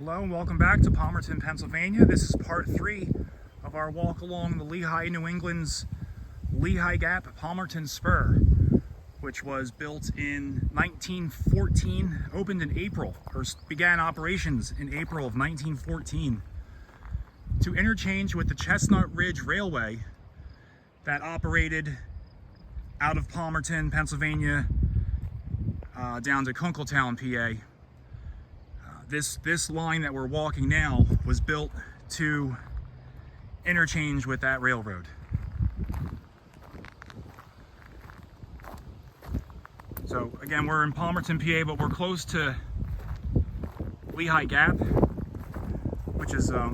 Hello and welcome back to Palmerton, Pennsylvania. This is part 3 of our walk along the Lehigh, New England's Lehigh Gap Palmerton spur, which was built in 1914, opened in April, or began operations in April of 1914 to interchange with the Chestnut Ridge Railway that operated out of Palmerton, Pennsylvania, down to Kunkletown, PA. This line that we're walking now was built to interchange with that railroad. So again, we're in Palmerton, PA, but we're close to Lehigh Gap, which is a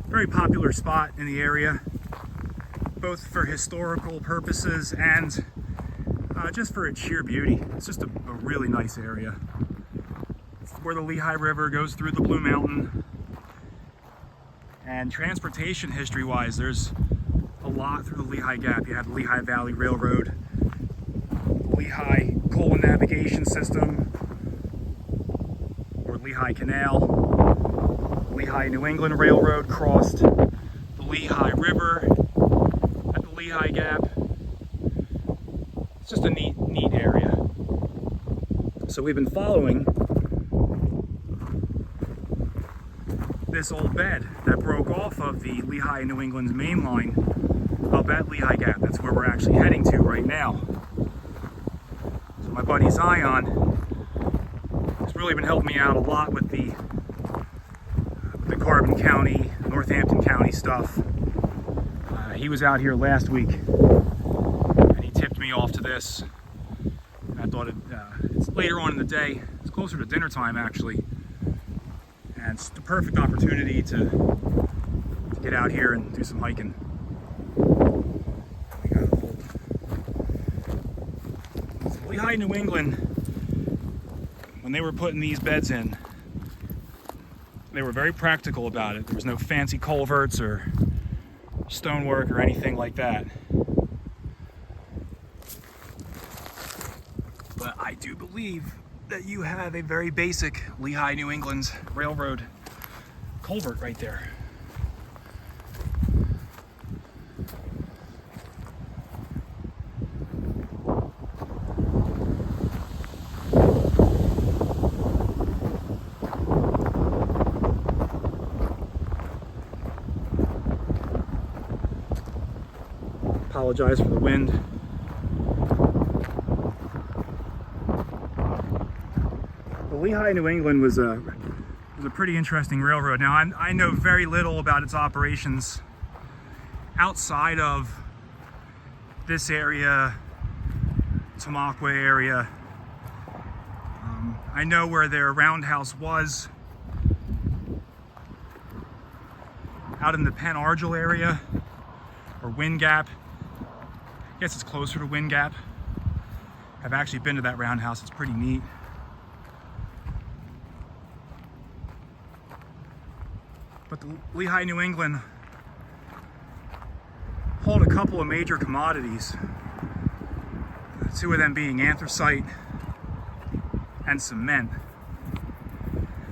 very popular spot in the area, both for historical purposes and just for its sheer beauty. It's just a really nice area. Where the Lehigh River goes through the Blue Mountain, and transportation history wise, there's a lot through the Lehigh Gap. You have the Lehigh Valley Railroad, Lehigh Coal and Navigation System, or Lehigh Canal. Lehigh New England Railroad crossed the Lehigh River at the Lehigh Gap. It's just a neat area. So we've been following this old bed that broke off of the Lehigh and New England's main line up at Lehigh Gap. That's where we're actually heading to right now. So my buddy Zion has really been helping me out a lot with the Carbon County, Northampton County stuff. He was out here last week and he tipped me off to this. And I thought it's later on in the day. It's closer to dinner time actually. And it's the perfect opportunity to get out here and do some hiking. Lehigh, New England, when they were putting these beds in, they were very practical about it. There was no fancy culverts or stonework or anything like that. But I do believe that you have a very basic Lehigh, New England's railroad culvert right there. Apologize for the wind. Lehigh, New England was a pretty interesting railroad. Now, I know very little about its operations outside of this area, Tamaqua area. I know where their roundhouse was, out in the Penn Argyll area, or Wind Gap. I guess it's closer to Wind Gap. I've actually been to that roundhouse. It's pretty neat. But the Lehigh, New England hauled a couple of major commodities, two of them being anthracite and cement.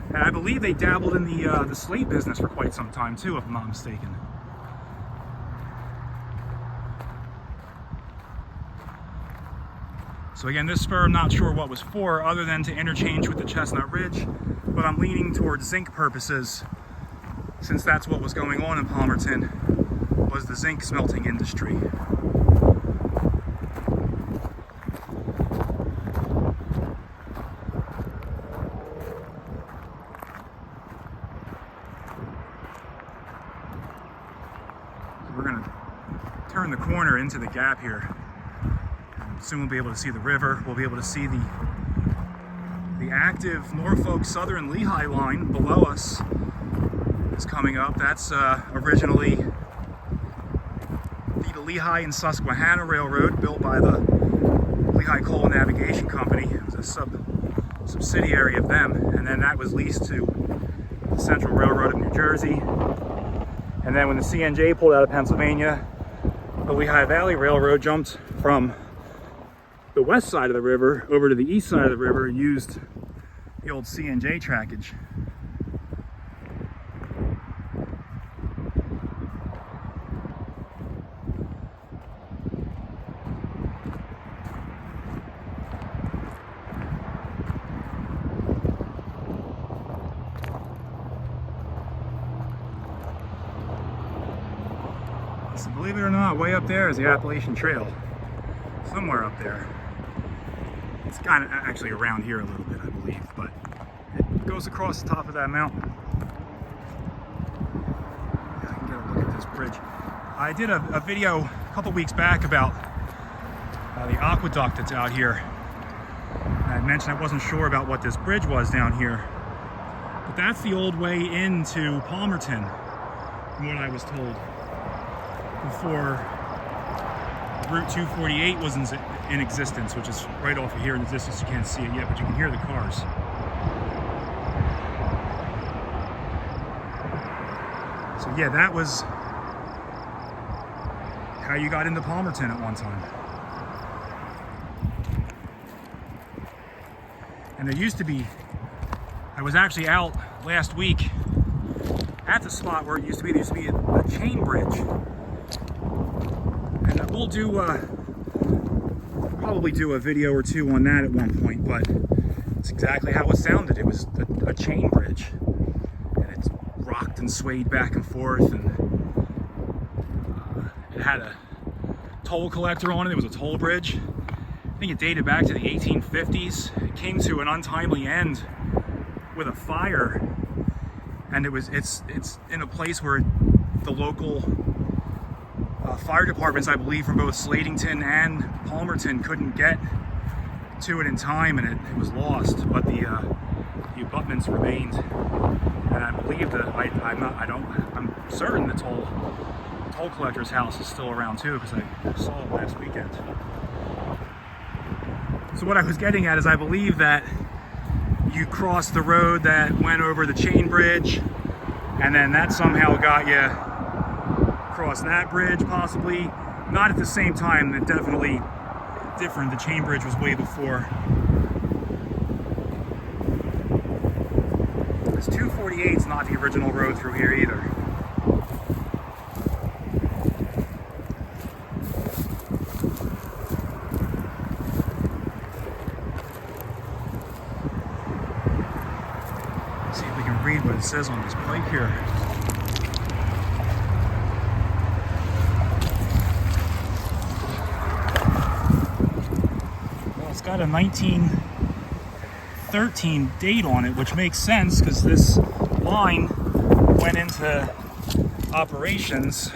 And I believe they dabbled in the slate business for quite some time too, if I'm not mistaken. So again, this spur, I'm not sure what was for, other than to interchange with the Chestnut Ridge, but I'm leaning towards zinc purposes, since that's what was going on in Palmerton, was the zinc smelting industry. So we're gonna turn the corner into the gap here. Soon we'll be able to see the river. We'll be able to see the active Norfolk Southern Lehigh line below us is coming up. That's originally the Lehigh and Susquehanna Railroad, built by the Lehigh Coal and Navigation Company. It was a subsidiary of them, and then that was leased to the Central Railroad of New Jersey. And then when the CNJ pulled out of Pennsylvania, the Lehigh Valley Railroad jumped from the west side of the river over to the east side of the river and used the old CNJ trackage. So believe it or not, way up there is the Appalachian Trail. Somewhere up there. It's kind of actually around here a little bit, I believe, but it goes across the top of that mountain. Yeah, I can get a look at this bridge. I did a video a couple weeks back about the aqueduct that's out here. I mentioned I wasn't sure about what this bridge was down here, but that's the old way into Palmerton, from what I was told, before Route 248 was in existence, which is right off of here in the distance. You can't see it yet, but you can hear the cars. So yeah, that was how you got into Palmerton at one time. And there used to be, I was actually out last week at the spot where it used to be, there used to be a chain bridge. And we'll probably do a video or two on that at one point, but it's exactly how it sounded. It was a chain bridge. And it's rocked and swayed back and forth, and it had a toll collector on it. It was a toll bridge. I think it dated back to the 1850s. It came to an untimely end with a fire, and it's in a place where the local fire departments, I believe, from both Slatington and Palmerton couldn't get to it in time, and it was lost. But the abutments remained, and I believe that I'm certain the toll collector's house is still around too, because I saw it last weekend. So what I was getting at is, I believe that you crossed the road that went over the chain bridge, and then that somehow got you across that bridge, possibly. Not at the same time, they're definitely different. The chain bridge was way before. This 248 is not the original road through here either. See if we can read what it says on this pipe here. Well, it's got a 1913 date on it, which makes sense because this line went into operations.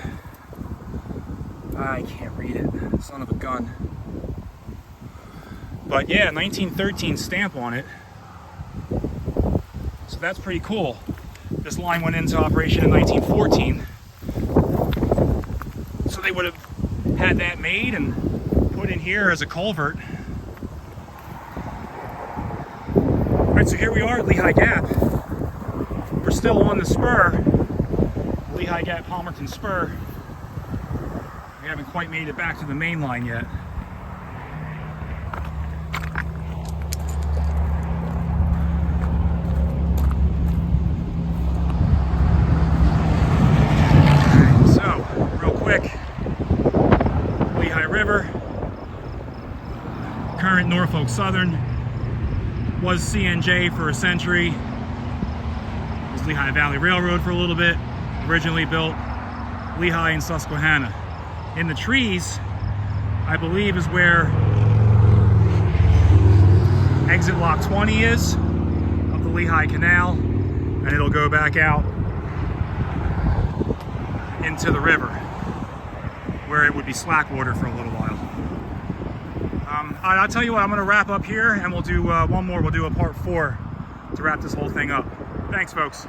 I can't read it, son of a gun. But yeah, 1913 stamp on it. So that's pretty cool. This line went into operation in 1914. So they would have had that made and put in here as a culvert. Alright, so here we are at Lehigh Gap. We're still on the spur, Lehigh Gap Palmerton spur. We haven't quite made it back to the main line yet. Current Norfolk Southern, was CNJ for a century. It was Lehigh Valley Railroad for a little bit. Originally built Lehigh and Susquehanna. In the trees, I believe, is where exit lock 20 is of the Lehigh Canal, and it'll go back out into the river where it would be slack water for a little while. I'll tell you what, I'm going to wrap up here, and we'll do one more. We'll do a part 4 to wrap this whole thing up. Thanks, folks.